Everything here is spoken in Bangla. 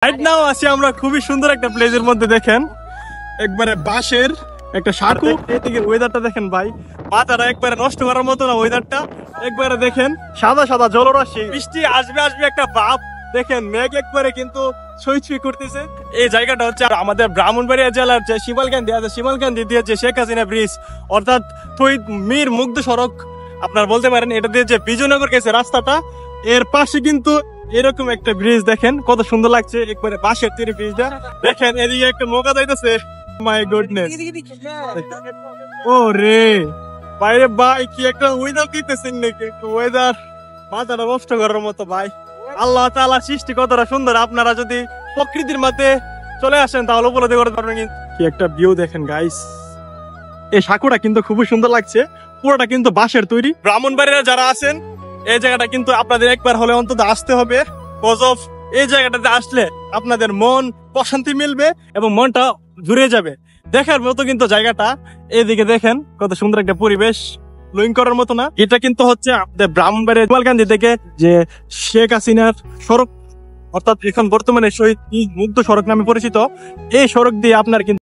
রাইট নাও আছি আমরা খুবই সুন্দর একটা প্লেসের মধ্যে। দেখেন একবারে বাঁশের একটা সাঁকু, এদিকে ওয়েদারটা দেখেন ভাই, মাথাটা একবারে নষ্ট করার মতো না ওয়েদারটা। একবারে দেখেন সাদা সাদা জলরাশি, বৃষ্টি আসবে আসবে একটা ভাব। দেখেন মেঘ একবারে কিন্তু ছুঁই ছুঁই করতেছে। এই জায়গাটা হচ্ছে আমাদের ব্রাহ্মণবাড়িয়া জেলার যে শিমালকান্দি আছে, শিমালকান্দি দিয়ে যে শেখ হাসিনা ব্রিজ অর্থাৎ শহীদ মীর মুগ্ধ সড়ক আপনার বলতে পারেন, এটা দিয়ে যে বিজয়নগর গেছে রাস্তাটা, এর পাশে কিন্তু এরকম একটা ব্রিজ দেখেন কত সুন্দর লাগছে, একবারে বাঁশের তৈরি ব্রিজটা। দেখেন এদিকে একটা নৌকা যাইতেছে, মাই গুডনেস। ও রে বাইরে ভাই কি একটা ওয়েদার দিতেছেন নাকি, ওয়েদার মাথাটা নষ্ট করার মতো ভাই। আল্লাহ তাআলা সৃষ্টি কতটা সুন্দর, আপনারা যদি প্রকৃতির মধ্যে চলে আসেন তাহলে উপলব্ধি করতে পারবেন। কি একটা ভিউ দেখেন গাইস, এই সাঁকুটা কিন্তু খুবই সুন্দর লাগছে, পুরোটা কিন্তু বাঁশের তৈরি। ব্রাহ্মণবাড়িয়া যারা আছেন এই জায়গাটা কিন্তু আপনাদের একবার হলে অন্তত আসতে হবে, কজ অফ এই জায়গাটাতে আসলে আপনাদের মন প্রশান্তি মিলবে এবং মনটা জুড়ে যাবে। দেখার মতো কিন্তু জায়গাটা, এদিকে দেখেন কত সুন্দর একটা পরিবেশ, লুইং করার মতো না। এটা কিন্তু হচ্ছে আমাদের ব্রাহ্মণবাড়িয়া শিমালকান্দি থেকে যে শেখ হাসিনার সড়ক, অর্থাৎ এখন বর্তমানে শহীদ মুগ্ধ সড়ক নামে পরিচিত, এই সড়ক দিয়ে আপনার কিন্তু